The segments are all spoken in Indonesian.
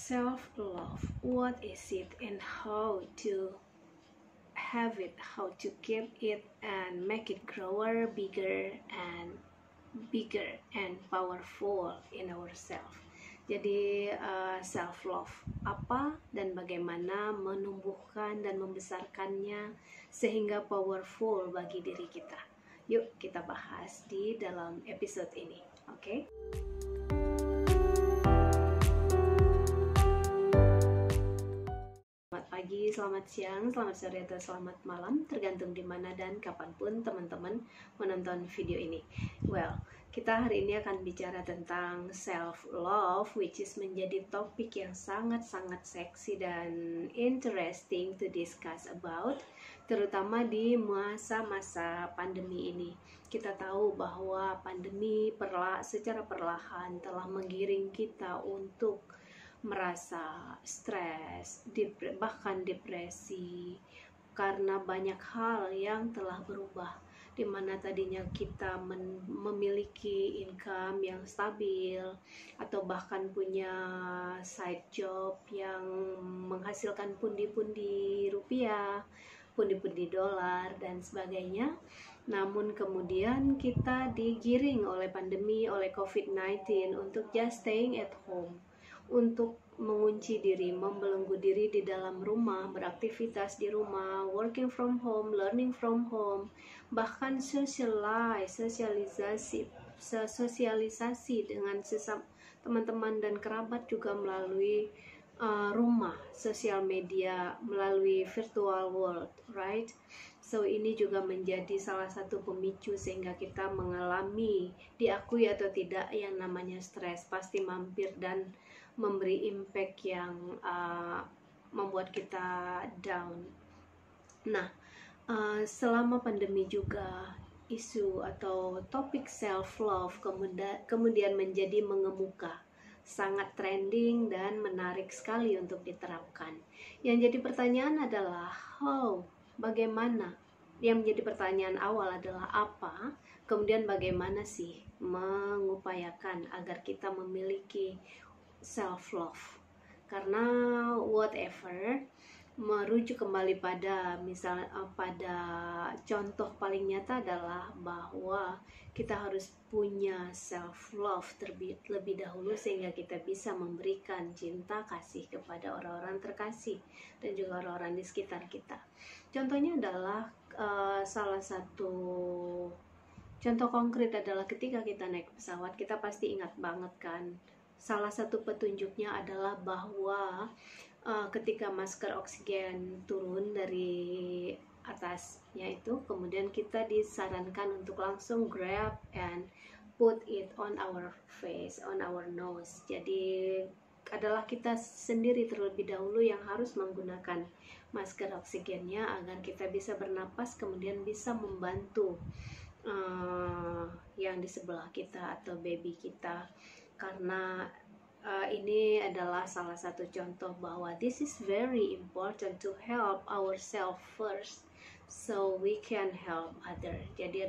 self-love, what is it and how to have it, how to keep it and make it grower bigger and powerful in ourselves. Jadi self-love apa dan bagaimana menumbuhkan dan membesarkannya sehingga powerful bagi diri kita. Yuk kita bahas di dalam episode ini, oke? Selamat pagi, selamat siang, selamat sore, atau selamat malam, tergantung di mana dan kapanpun teman-teman menonton video ini. Well, kita hari ini akan bicara tentang self-love, which is menjadi topik yang sangat-sangat seksi dan interesting to discuss about, terutama di masa-masa pandemi ini. Kita tahu bahwa pandemi secara perlahan telah menggiring kita untuk merasa stres, bahkan depresi, karena banyak hal yang telah berubah, di mana tadinya kita memiliki income yang stabil atau bahkan punya side job yang menghasilkan pundi-pundi rupiah, pundi-pundi dolar dan sebagainya. Namun kemudian kita digiring oleh pandemi, oleh COVID-19 untuk just staying at home, untuk mengunci diri, membelenggu diri di dalam rumah, beraktivitas di rumah, working from home, learning from home, bahkan sosialisasi dengan teman-teman dan kerabat juga melalui rumah, sosial media, melalui virtual world, right? So ini juga menjadi salah satu pemicu sehingga kita mengalami, diakui atau tidak, yang namanya stres pasti mampir dan memberi impact yang membuat kita down. Nah, selama pandemi juga isu atau topik self-love kemudian menjadi mengemuka, sangat trending dan menarik sekali untuk diterapkan. Yang jadi pertanyaan adalah bagaimana? Yang menjadi pertanyaan awal adalah apa? Kemudian bagaimana sih mengupayakan agar kita memiliki self-love? Karena whatever, merujuk kembali pada pada contoh paling nyata adalah bahwa kita harus punya self-love lebih dahulu sehingga kita bisa memberikan cinta kasih kepada orang-orang terkasih dan juga orang-orang di sekitar kita. Contohnya adalah salah satu contoh konkret adalah ketika kita naik pesawat, kita pasti ingat banget kan, salah satu petunjuknya adalah bahwa ketika masker oksigen turun dari atasnya itu, kemudian kita disarankan untuk langsung grab and put it on our face, on our nose. Jadi adalah kita sendiri terlebih dahulu yang harus menggunakan masker oksigennya agar kita bisa bernapas, kemudian bisa membantu yang di sebelah kita atau baby kita. Karena ini adalah salah satu contoh bahwa this is very important to help ourselves first so we can help other. Jadi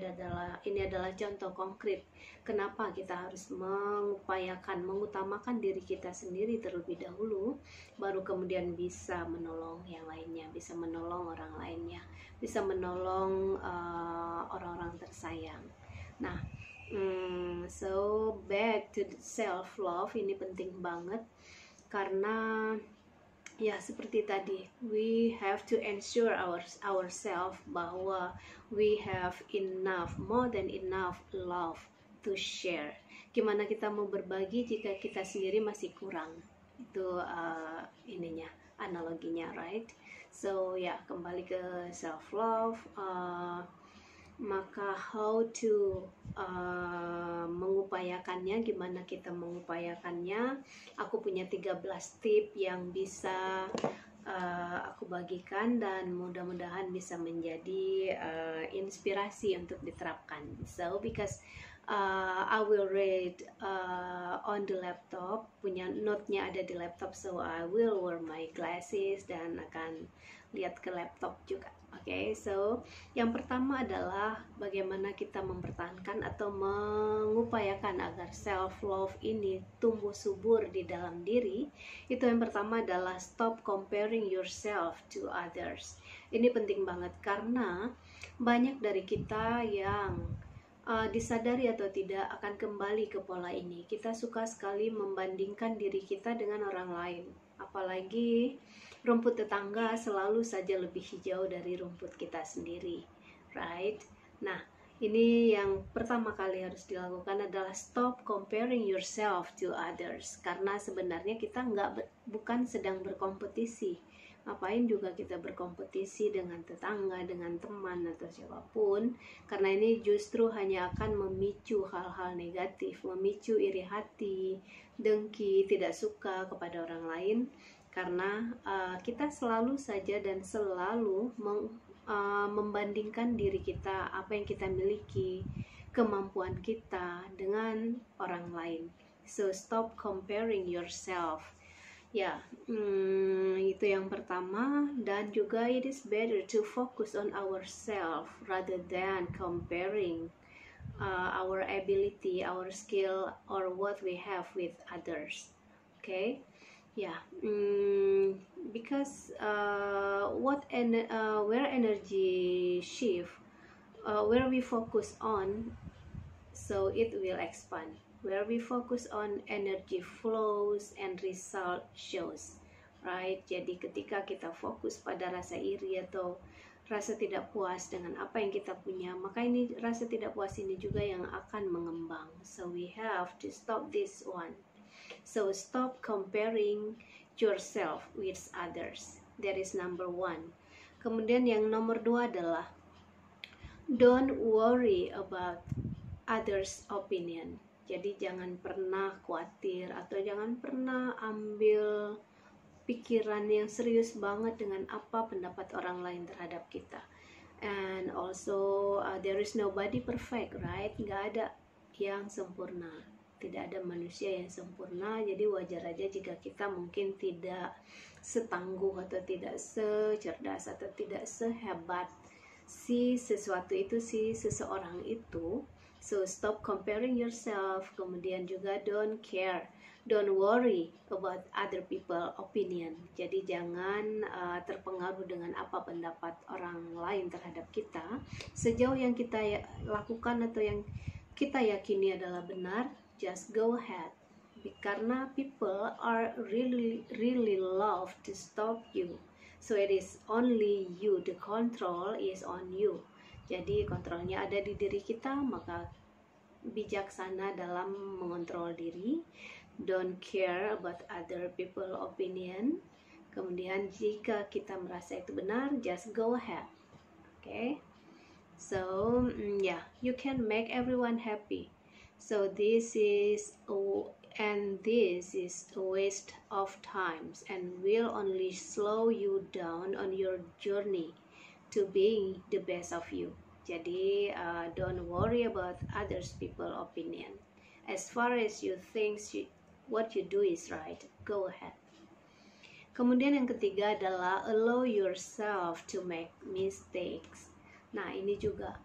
ini adalah contoh konkret kenapa kita harus mengutamakan diri kita sendiri terlebih dahulu, baru kemudian bisa menolong yang lainnya, bisa menolong orang lainnya, bisa menolong orang-orang tersayang. Nah, so back to self-love, ini penting banget karena ya seperti tadi, we have to ensure ourselves bahwa we have enough, more than enough love to share. Gimana kita mau berbagi jika kita sendiri masih kurang? Itu analoginya, right? So ya, kembali ke self-love. Maka how to mengupayakannya, gimana kita mengupayakannya? Aku punya 13 tip yang bisa aku bagikan dan mudah-mudahan bisa menjadi inspirasi untuk diterapkan. So because I will read on the laptop, punya note-nya ada di laptop, so I will wear my glasses dan akan lihat ke laptop juga. Oke, so yang pertama adalah bagaimana kita mempertahankan atau mengupayakan agar self love ini tumbuh subur di dalam diri. Itu yang pertama adalah stop comparing yourself to others. Ini penting banget karena banyak dari kita yang disadari atau tidak akan kembali ke pola ini. Kita suka sekali membandingkan diri kita dengan orang lain, apalagi rumput tetangga selalu saja lebih hijau dari rumput kita sendiri, right? Nah, ini yang pertama kali harus dilakukan adalah stop comparing yourself to others, karena sebenarnya kita bukan sedang berkompetisi. Ngapain juga kita berkompetisi dengan tetangga, dengan teman atau siapapun, karena ini justru hanya akan memicu hal-hal negatif, memicu iri hati, dengki, tidak suka kepada orang lain, karena kita selalu saja dan selalu membandingkan diri kita, apa yang kita miliki, kemampuan kita dengan orang lain. So stop comparing yourself. Ya, itu yang pertama. Dan juga it is better to focus on ourselves rather than comparing our ability, our skill, or what we have with others. Okay, yeah, because where energy shift, where we focus on, so it will expand. Where we focus on, energy flows and result shows, right? Jadi ketika kita fokus pada rasa iri atau rasa tidak puas dengan apa yang kita punya, maka ini rasa tidak puas ini juga yang akan mengembang. So we have to stop this one. So stop comparing yourself with others. That is number one. Kemudian yang nomor dua adalah don't worry about others' opinion. Jadi jangan pernah khawatir atau jangan pernah ambil pikiran yang serius banget dengan apa pendapat orang lain terhadap kita. And also there is nobody perfect, right? Nggak ada yang sempurna, tidak ada manusia yang sempurna. Jadi wajar aja jika kita mungkin tidak setangguh atau tidak secerdas atau tidak sehebat si sesuatu itu, si seseorang itu. So stop comparing yourself. Kemudian juga don't care, don't worry about other people opinion. Jadi jangan terpengaruh dengan apa pendapat orang lain terhadap kita. Sejauh yang kita lakukan atau yang kita yakini adalah benar, just go ahead. Karena people are really love to stop you. So it is only you, the control is on you. Jadi kontrolnya ada di diri kita, maka bijaksana dalam mengontrol diri. Don't care about other people opinion. Kemudian jika kita merasa itu benar, just go ahead. Okay, so yeah, you can make everyone happy. So this is a waste of time and will only slow you down on your journey to being the best of you. Jadi don't worry about others people opinion. As far as you think what you do is right, go ahead. Kemudian yang ketiga adalah allow yourself to make mistakes. Nah, ini juga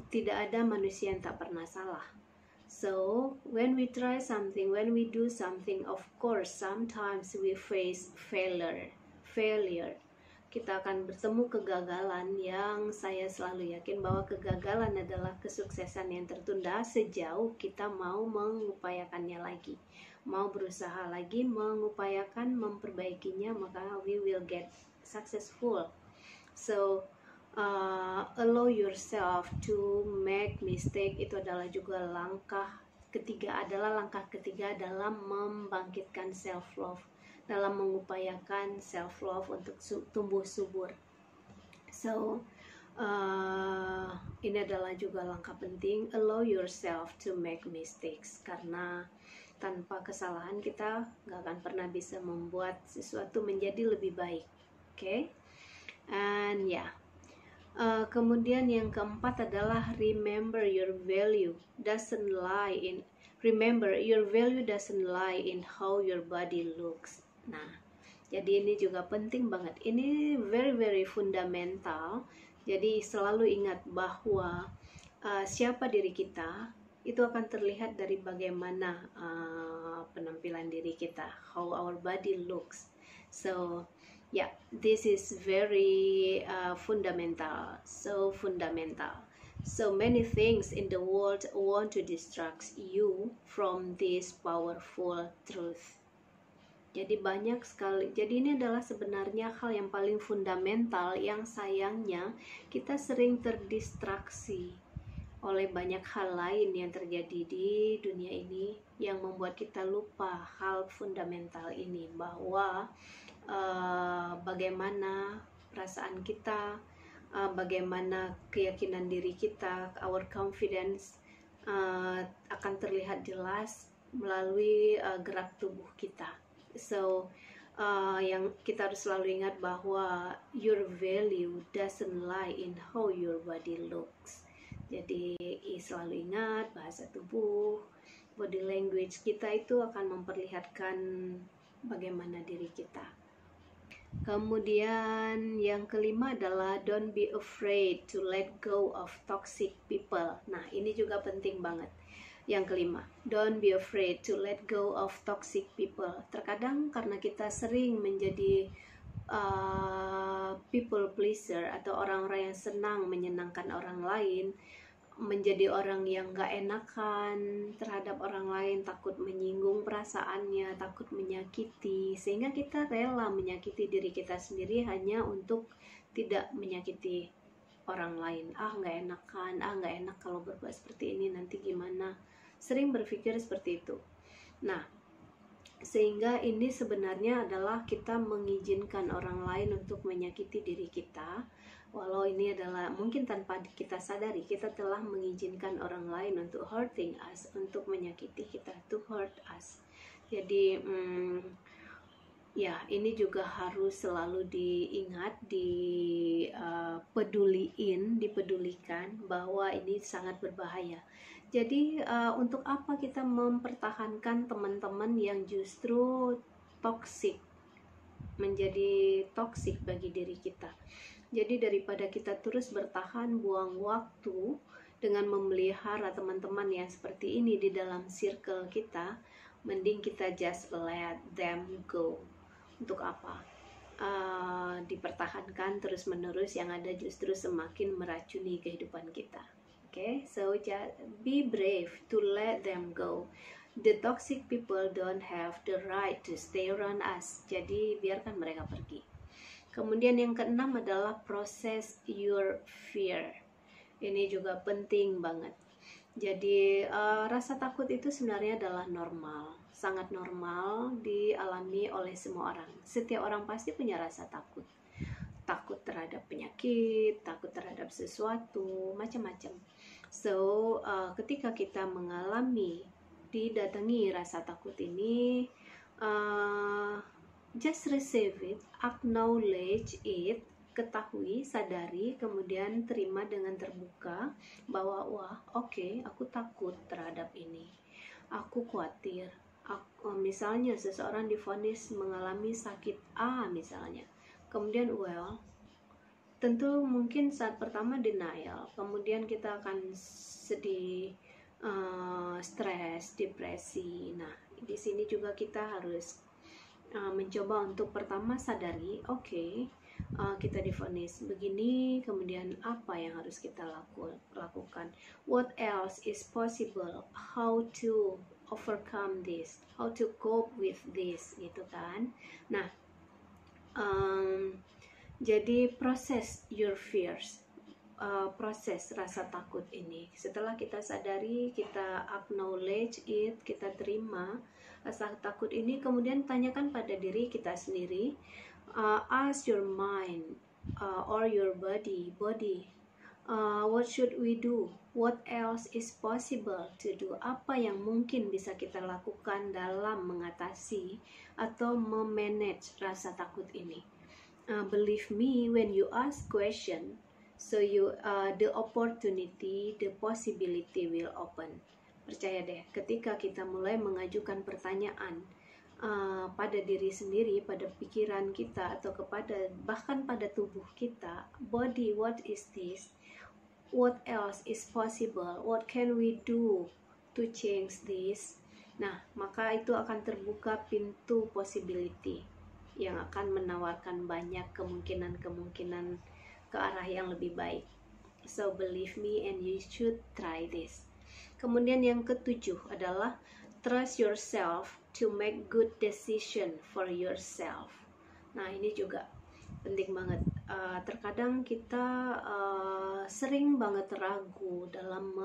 tidak ada manusia yang tak pernah salah. So when we try something, when we do something, of course sometimes we face failure. Kita akan bertemu kegagalan yang saya selalu yakin bahwa kegagalan adalah kesuksesan yang tertunda sejauh kita mau mengupayakannya lagi, mau berusaha lagi, mengupayakan memperbaikinya, maka we will get successful. So allow yourself to make mistake. Itu adalah juga langkah ketiga dalam membangkitkan self love, dalam mengupayakan self love untuk tumbuh subur. So ini adalah juga langkah penting, allow yourself to make mistakes, karena tanpa kesalahan kita gak akan pernah bisa membuat sesuatu menjadi lebih baik. Okay, and yeah, Kemudian yang keempat adalah remember your value doesn't lie in how your body looks. Nah, jadi ini juga penting banget. Ini very very fundamental. Jadi selalu ingat bahwa siapa diri kita itu akan terlihat dari bagaimana penampilan diri kita, how our body looks. So yeah, this is very fundamental, so fundamental. So many things in the world want to distract you from this powerful truth. Jadi banyak sekali. Jadi ini adalah sebenarnya hal yang paling fundamental yang sayangnya kita sering terdistraksi oleh banyak hal lain yang terjadi di dunia ini yang membuat kita lupa hal fundamental ini, bahwa bagaimana perasaan kita, bagaimana keyakinan diri kita, our confidence akan terlihat jelas melalui gerak tubuh kita. So yang kita harus selalu ingat bahwa your value doesn't lie in how your body looks. Jadi selalu ingat bahasa tubuh, body language kita itu akan memperlihatkan bagaimana diri kita. Kemudian yang kelima adalah don't be afraid to let go of toxic people. Nah, ini juga penting banget. Yang kelima, don't be afraid to let go of toxic people. Terkadang karena kita sering menjadi people pleaser atau orang-orang yang senang menyenangkan orang lain, menjadi orang yang gak enakan terhadap orang lain, takut menyinggung perasaannya, takut menyakiti, sehingga kita rela menyakiti diri kita sendiri hanya untuk tidak menyakiti orang lain. Gak enakan, gak enak kalau berbuat seperti ini, nanti gimana. Sering berpikir seperti itu. Nah, sehingga ini sebenarnya adalah kita mengizinkan orang lain untuk menyakiti diri kita. Walau ini adalah mungkin tanpa kita sadari, kita telah mengizinkan orang lain untuk hurting us, untuk menyakiti kita, to hurt us. Jadi ya, ini juga harus selalu diingat, dipedulikan bahwa ini sangat berbahaya. Jadi untuk apa kita mempertahankan teman-teman yang justru toksik, menjadi toksik bagi diri kita? Jadi daripada kita terus bertahan buang waktu dengan memelihara teman-teman yang seperti ini di dalam circle kita, mending kita just let them go. Untuk apa? Dipertahankan terus-menerus, yang ada justru semakin meracuni kehidupan kita. Okay, so just be brave to let them go. The toxic people don't have the right to stay around us. Jadi biarkan mereka pergi. Kemudian yang keenam adalah process your fear. Ini juga penting banget. Jadi rasa takut itu sebenarnya adalah normal, sangat normal dialami oleh semua orang. Setiap orang pasti punya rasa takut. Takut terhadap penyakit, takut terhadap sesuatu, macam-macam. So, ketika kita didatangi rasa takut ini, just receive it, acknowledge it, ketahui, sadari, kemudian terima dengan terbuka bahwa wah, oke, aku takut terhadap ini, aku khawatir. Misalnya seseorang divonis mengalami sakit A misalnya, kemudian tentu mungkin saat pertama denial, kemudian kita akan sedih, stres, depresi. Nah, di sini juga kita harus mencoba untuk pertama sadari, kita divonis begini, kemudian apa yang harus kita lakukan, what else is possible, how to overcome this, how to cope with this, gitu kan. Nah, jadi proses your fears, proses rasa takut ini. Setelah kita sadari, kita acknowledge it, kita terima rasa takut ini, kemudian tanyakan pada diri kita sendiri, ask your mind or your body, what should we do? What else is possible to do? Apa yang mungkin bisa kita lakukan dalam mengatasi atau memanage rasa takut ini? Believe me, when you ask question, So the opportunity, the possibility will open. Percaya deh, ketika kita mulai mengajukan pertanyaan pada diri sendiri, pada pikiran kita, atau bahkan pada tubuh kita, body, what is this? What else is possible? What can we do to change this? Nah, maka itu akan terbuka pintu possibility yang akan menawarkan banyak kemungkinan-kemungkinan ke arah yang lebih baik. So believe me and you should try this. Kemudian yang ketujuh adalah trust yourself to make good decision for yourself. Nah, ini juga penting banget. Terkadang kita sering banget ragu dalam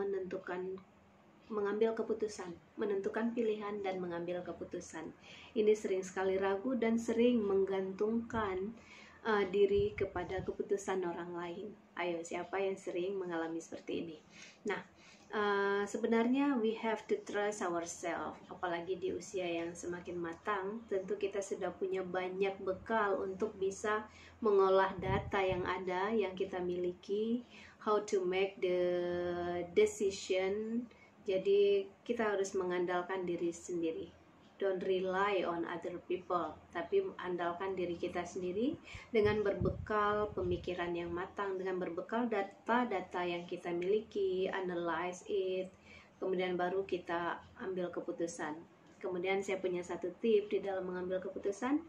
mengambil keputusan, menentukan pilihan dan mengambil keputusan. Ini sering sekali ragu dan sering menggantungkan diri kepada keputusan orang lain. Ayo, siapa yang sering mengalami seperti ini? Nah, sebenarnya we have to trust ourselves, apalagi di usia yang semakin matang. Tentu kita sudah punya banyak bekal untuk bisa mengolah data yang ada, yang kita miliki, how to make the decision. Jadi kita harus mengandalkan diri sendiri. Don't rely on other people, tapi andalkan diri kita sendiri dengan berbekal pemikiran yang matang, dengan berbekal data-data yang kita miliki, analyze it, kemudian baru kita ambil keputusan. Kemudian saya punya satu tip di dalam mengambil keputusan,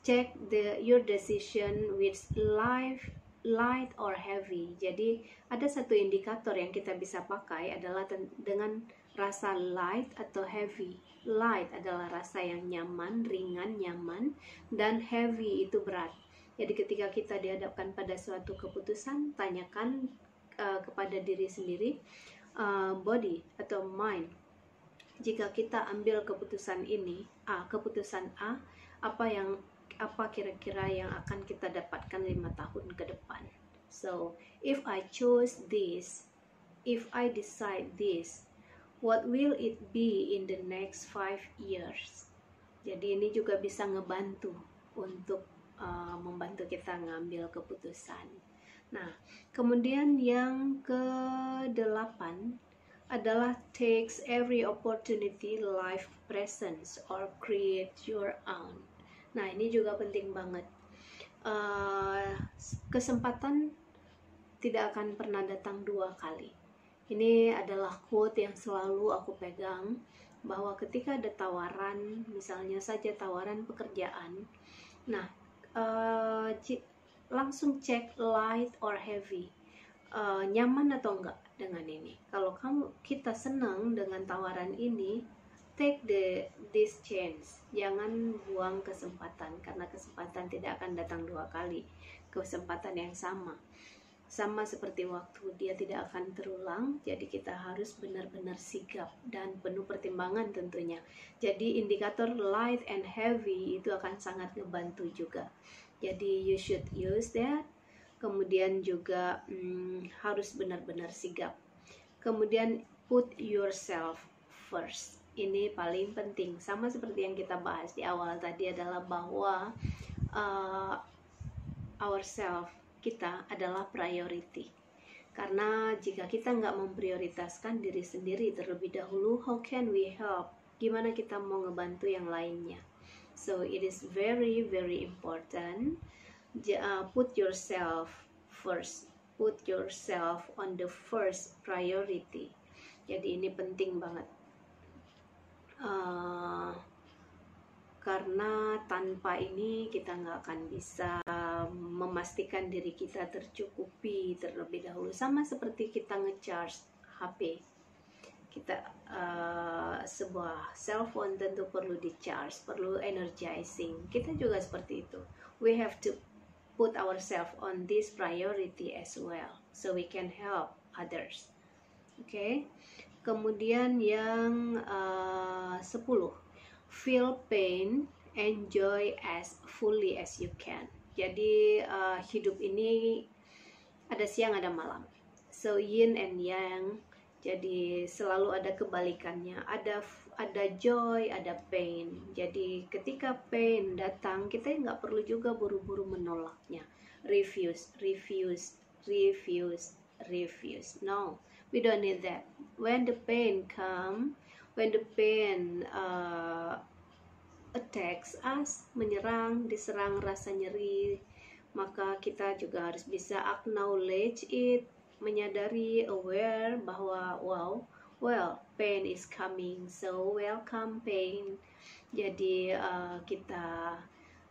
check your decision with light or heavy. Jadi ada satu indikator yang kita bisa pakai adalah dengan rasa light atau heavy. Light adalah rasa yang nyaman, ringan, nyaman, dan heavy itu berat. Jadi ketika kita dihadapkan pada suatu keputusan, tanyakan kepada diri sendiri, body atau mind, jika kita ambil keputusan ini, keputusan A, apa kira-kira yang akan kita dapatkan 5 tahun ke depan. So, if I choose this, if I decide this, what will it be in the next 5 years? Jadi ini juga bisa ngebantu untuk membantu kita ngambil keputusan. Nah, kemudian yang ke-8 adalah takes every opportunity life presents or create your own. Nah, ini juga penting banget. Kesempatan tidak akan pernah datang 2 kali. Ini adalah quote yang selalu aku pegang, bahwa ketika ada tawaran, misalnya saja tawaran pekerjaan, nah langsung cek light or heavy, nyaman atau enggak dengan ini. Kalau kita senang dengan tawaran ini, take this chance, jangan buang kesempatan, karena kesempatan tidak akan datang 2 kali. Kesempatan yang sama seperti waktu, dia tidak akan terulang. Jadi kita harus benar-benar sigap dan penuh pertimbangan tentunya. Jadi indikator light and heavy itu akan sangat ngebantu juga. Jadi you should use that. Kemudian juga harus benar-benar sigap. Kemudian put yourself first. Ini paling penting. Sama seperti yang kita bahas di awal tadi, adalah bahwa ourselves, kita adalah priority. Karena jika kita nggak memprioritaskan diri sendiri terlebih dahulu, how can we help? Gimana kita mau ngebantu yang lainnya? So it is very very important. Put yourself first. Put yourself on the first priority. Jadi ini penting banget. Karena tanpa ini kita nggak akan bisa memastikan diri kita tercukupi terlebih dahulu. Sama seperti kita ngecharge HP kita, sebuah cellphone tentu perlu di-charge, perlu energizing. Kita juga seperti itu. We have to put ourselves on this priority as well, so we can help others. Okay. Kemudian yang 10, feel pain, enjoy as fully as you can. Jadi hidup ini ada siang ada malam, so yin and yang. Jadi selalu ada kebalikannya, ada joy, ada pain. Jadi ketika pain datang, kita nggak perlu juga buru-buru menolaknya, refuse refuse. No, we don't need that. When the pain come, when the pain attacks us, menyerang, diserang rasa nyeri, maka kita juga harus bisa acknowledge it, menyadari, aware bahwa pain is coming, so welcome pain. Jadi kita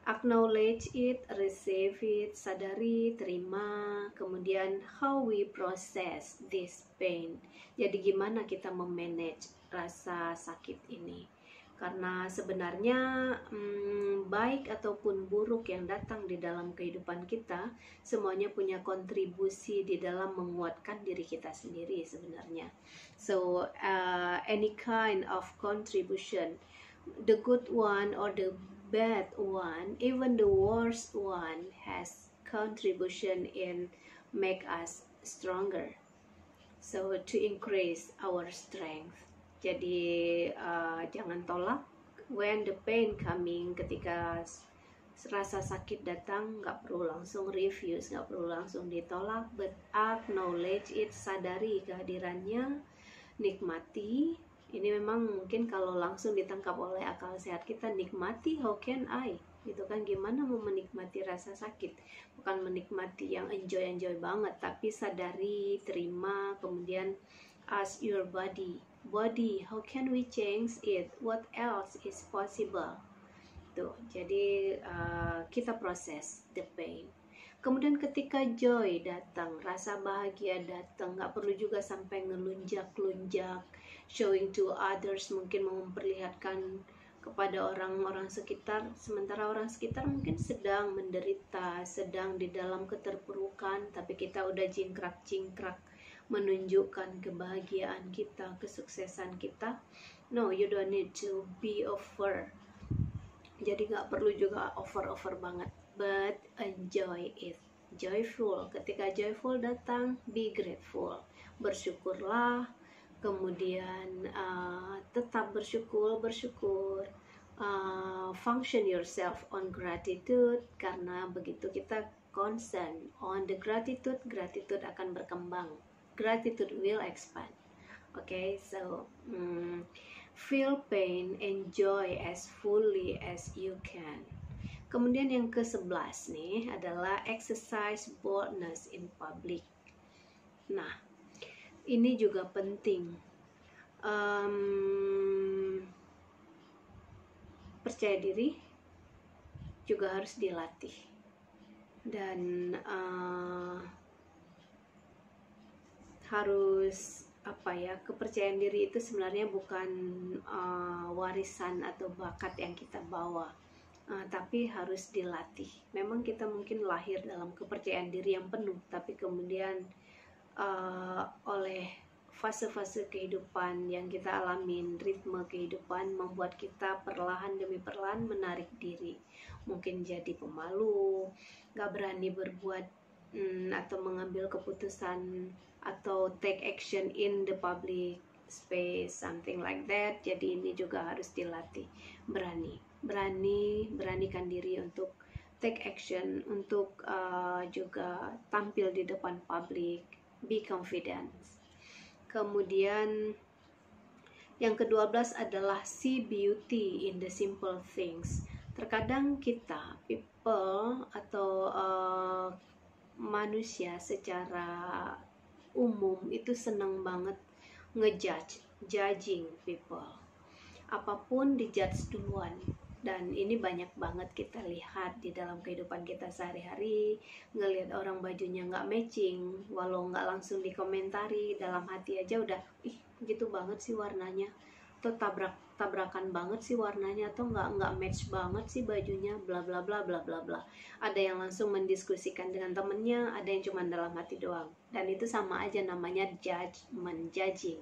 acknowledge it, receive it, sadari, terima, kemudian how we process this pain. Jadi gimana kita memanage rasa sakit ini. Karena sebenarnya baik ataupun buruk yang datang di dalam kehidupan kita, semuanya punya kontribusi di dalam menguatkan diri kita sendiri sebenarnya. So any kind of contribution, the good one or the bad one, even the worst one, has contribution in make us stronger. So to increase our strength. Jadi jangan tolak when the pain coming. Ketika rasa sakit datang, nggak perlu langsung refuse, nggak perlu langsung ditolak, but acknowledge it, sadari kehadirannya, nikmati. Ini memang mungkin kalau langsung ditangkap oleh akal sehat kita, nikmati, how can I? Gitu kan, gimana mau menikmati rasa sakit? Bukan menikmati yang enjoy banget, tapi sadari, terima, kemudian ask your body, how can we change it? What else is possible? Tuh, jadi kita proses the pain. Kemudian ketika joy datang, rasa bahagia datang, nggak perlu juga sampai ngelunjak-lunjak, showing to others, mungkin memperlihatkan kepada orang-orang sekitar, sementara orang sekitar mungkin sedang menderita, sedang di dalam keterpurukan, tapi kita udah jingkrak-jingkrak menunjukkan kebahagiaan kita, kesuksesan kita. No, you don't need to be over. Jadi nggak perlu juga over banget, but enjoy it, joyful. Ketika joyful datang, be grateful, bersyukurlah, kemudian tetap bersyukur, function yourself on gratitude, karena begitu kita concern on the gratitude akan berkembang, gratitude will expand. Okay, so feel pain, enjoy as fully as you can. Kemudian yang ke-11 nih adalah exercise boldness in public. Nah, ini juga penting. Percaya diri juga harus dilatih. Dan harus kepercayaan diri itu sebenarnya bukan warisan atau bakat yang kita bawa, tapi harus dilatih. Memang kita mungkin lahir dalam kepercayaan diri yang penuh, tapi kemudian oleh fase-fase kehidupan yang kita alamin, ritme kehidupan membuat kita perlahan demi perlahan menarik diri. Mungkin jadi pemalu, gak berani berbuat atau mengambil keputusan atau take action in the public space, something like that. Jadi ini juga harus dilatih. Beranikan diri untuk take action, untuk juga tampil di depan publik, be confident. Kemudian yang ke-12 adalah see beauty in the simple things. Terkadang kita, people atau manusia secara umum itu senang banget judging people. Apapun dijudge duluan. Dan ini banyak banget kita lihat di dalam kehidupan kita sehari-hari. Ngelihat orang bajunya nggak matching, walau nggak langsung dikomentari, dalam hati aja udah, ih gitu banget sih warnanya, atau tabrakan banget sih warnanya, atau nggak match banget sih bajunya, bla bla bla bla bla bla. Ada yang langsung mendiskusikan dengan temennya, ada yang cuma dalam hati doang. Dan itu sama aja, namanya judging.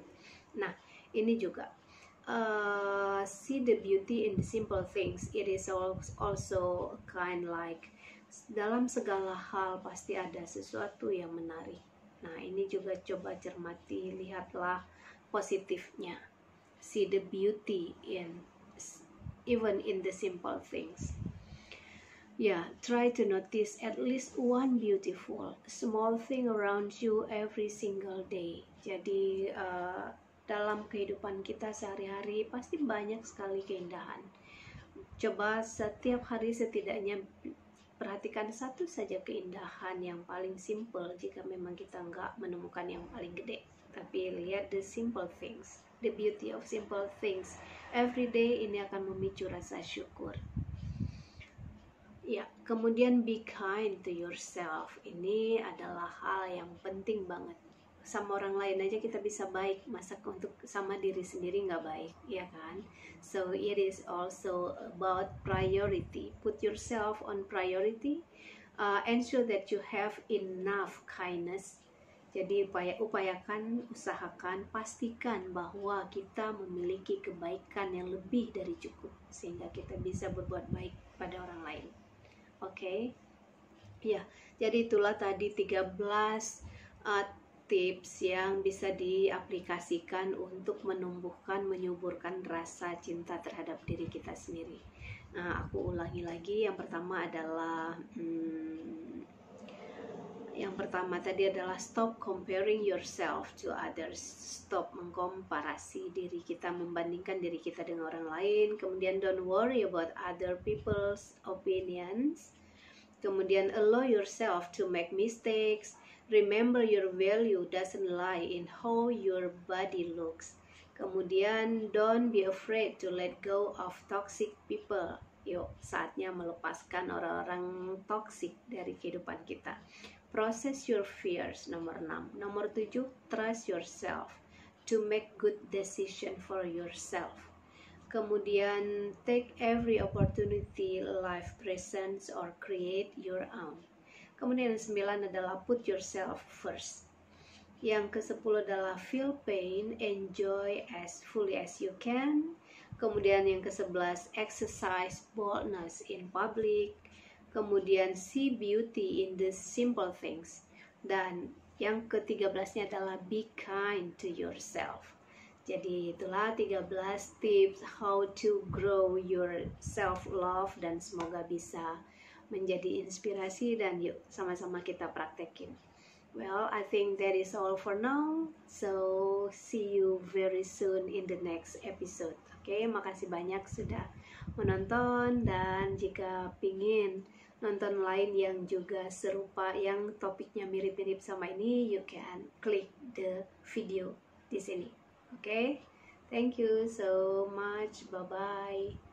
Nah, ini juga see the beauty in the simple things. It is also kind like dalam segala hal pasti ada sesuatu yang menarik. Nah, ini juga coba cermati, lihatlah positifnya. See the beauty in even in the simple things. Yeah, try to notice at least one beautiful small thing around you every single day. Jadi dalam kehidupan kita sehari-hari pasti banyak sekali keindahan. Coba setiap hari setidaknya perhatikan satu saja keindahan yang paling simple jika memang kita nggak menemukan yang paling gede. Tapi lihat the simple things, the beauty of simple things. Every day ini akan memicu rasa syukur. Ya, kemudian be kind to yourself. Ini adalah hal yang penting banget. Sama orang lain aja kita bisa baik, masa untuk sama diri sendiri nggak baik, ya kan? So it is also about priority. Put yourself on priority. Ensure that you have enough kindness. Jadi usahakan, pastikan bahwa kita memiliki kebaikan yang lebih dari cukup sehingga kita bisa berbuat baik pada orang lain. Oke. Ya, jadi itulah tadi 13 tips yang bisa diaplikasikan untuk menumbuhkan, menyuburkan rasa cinta terhadap diri kita sendiri. Nah, aku ulangi lagi. Yang pertama adalah tadi adalah stop comparing yourself to others. Stop mengkomparasi diri kita, membandingkan diri kita dengan orang lain. Kemudian don't worry about other people's opinions. Kemudian allow yourself to make mistakes. Remember your value doesn't lie in how your body looks. Kemudian don't be afraid to let go of toxic people. Yuk, saatnya melepaskan orang-orang toksik dari kehidupan kita. Process your fears, nomor 6. Nomor 7, trust yourself to make good decision for yourself. Kemudian take every opportunity life presents or create your own. Kemudian yang 9 adalah put yourself first. Yang ke-10 adalah feel pain, enjoy as fully as you can. Kemudian yang ke-11 exercise boldness in public. Kemudian see beauty in the simple things. Dan yang ke-13-nya adalah be kind to yourself. Jadi itulah 13 tips how to grow your self-love dan semoga bisa menjadi inspirasi dan yuk sama-sama kita praktekin. Well, I think that is all for now. So, see you very soon in the next episode. Oke, makasih banyak sudah menonton dan jika pingin nonton lain yang juga serupa, yang topiknya mirip-mirip sama ini, you can click the video di sini. Okay, thank you so much. Bye bye.